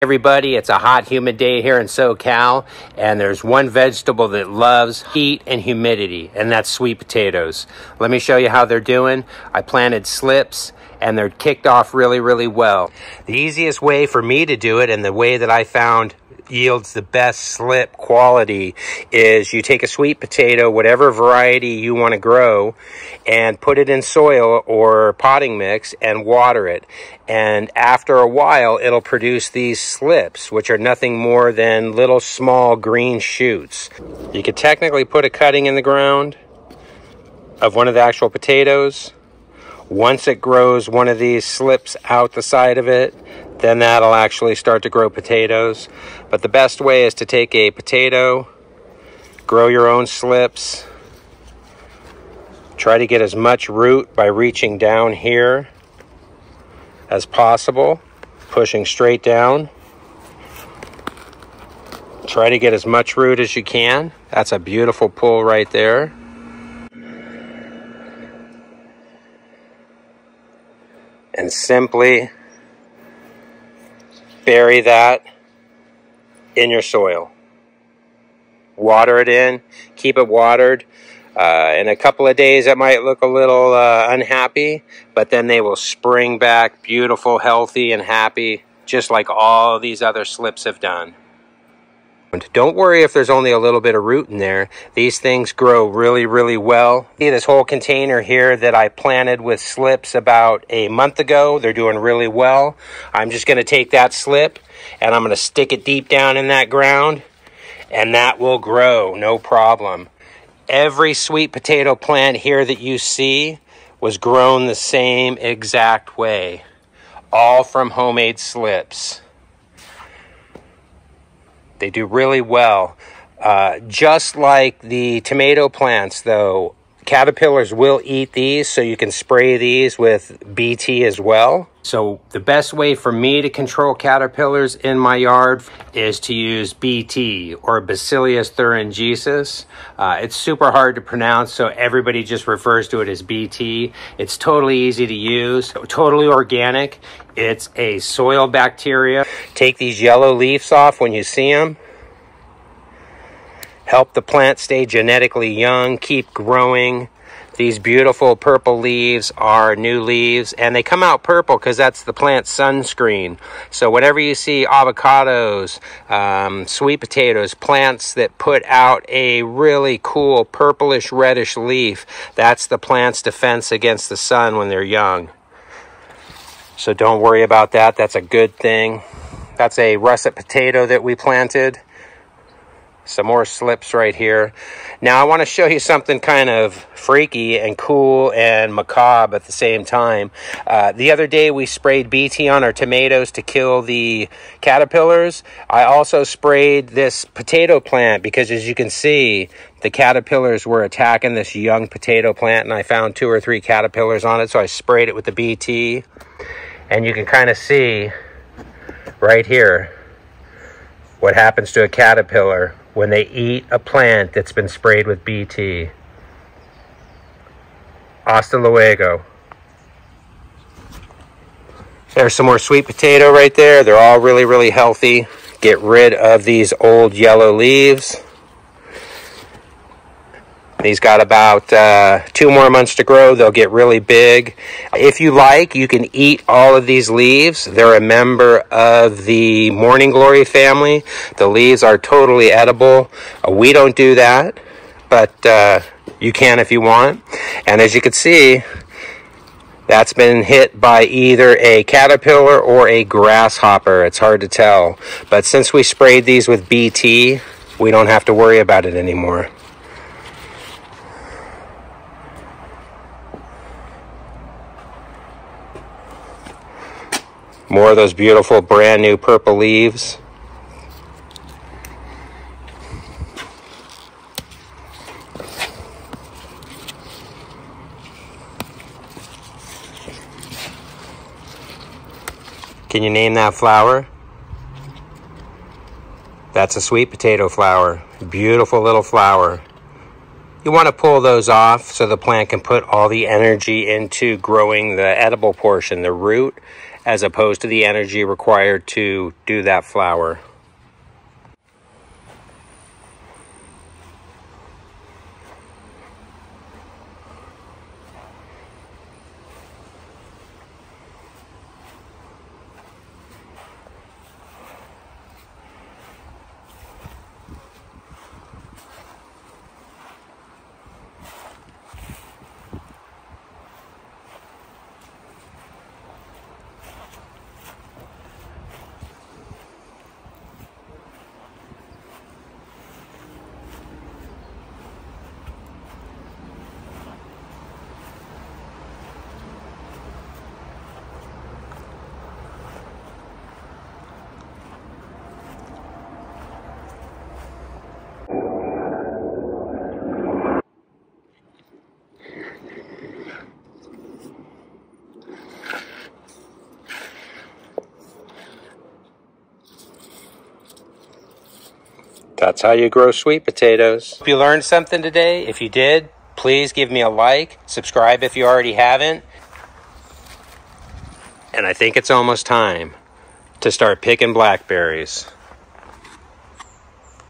Everybody, it's a hot, humid day here in SoCal, and there's one vegetable that loves heat and humidity, and that's sweet potatoes. Let me show you how they're doing. I planted slips, and they're kicked off really, really well. The easiest way for me to do it, and the way that I found yields the best slip quality, is you take a sweet potato, whatever variety you want to grow, and put it in soil or potting mix and water it. And after a while, it'll produce these slips, which are nothing more than little small green shoots. You could technically put a cutting in the ground of one of the actual potatoes. Once it grows one of these slips out the side of it, then that'll actually start to grow potatoes. But the best way is to take a potato, grow your own slips, try to get as much root by reaching down here as possible, pushing straight down. Try to get as much root as you can. That's a beautiful pull right there. And simply bury that in your soil. Water it in, keep it watered. In a couple of days, it might look a little unhappy, but then they will spring back beautiful, healthy, and happy, just like all these other slips have done. Don't worry if there's only a little bit of root in there. These things grow really, really well. See this whole container here that I planted with slips about a month ago. They're doing really well. I'm just going to take that slip and I'm going to stick it deep down in that ground, and that will grow, no problem. Every sweet potato plant here that you see was grown the same exact way, all from homemade slips. They do really well. Just like the tomato plants, though, caterpillars will eat these, so you can spray these with BT as well. So the best way for me to control caterpillars in my yard is to use BT, or Bacillus thuringiensis. It's super hard to pronounce, so everybody just refers to it as BT. It's totally easy to use, totally organic. It's a soil bacteria. Take these yellow leaves off when you see them. Help the plant stay genetically young, keep growing. These beautiful purple leaves are new leaves, and they come out purple because that's the plant's sunscreen. So whenever you see avocados, sweet potatoes, plants that put out a really cool purplish reddish leaf, that's the plant's defense against the sun when they're young. So don't worry about that. That's a good thing. That's a russet potato that we planted. Some more slips right here. Now I want to show you something kind of freaky and cool and macabre at the same time. The other day we sprayed BT on our tomatoes to kill the caterpillars. I also sprayed this potato plant because, as you can see, the caterpillars were attacking this young potato plant, and I found 2 or 3 caterpillars on it, so I sprayed it with the BT. And you can kind of see right here what happens to a caterpillar when they eat a plant that's been sprayed with BT. Hasta luego. There's some more sweet potato right there. They're all really, really healthy. Get rid of these old yellow leaves. These got about 2 more months to grow. They'll get really big. If you like, you can eat all of these leaves. They're a member of the morning glory family. The leaves are totally edible. We don't do that, but you can if you want. And as you can see, that's been hit by either a caterpillar or a grasshopper. It's hard to tell. But since we sprayed these with BT, we don't have to worry about it anymore. More of those beautiful brand new purple leaves. Can you name that flower? That's a sweet potato flower. Beautiful little flower. You want to pull those off so the plant can put all the energy into growing the edible portion, the root, as opposed to the energy required to do that flower. That's how you grow sweet potatoes. Hope you learned something today. If you did, please give me a like. Subscribe if you already haven't. And I think it's almost time to start picking blackberries.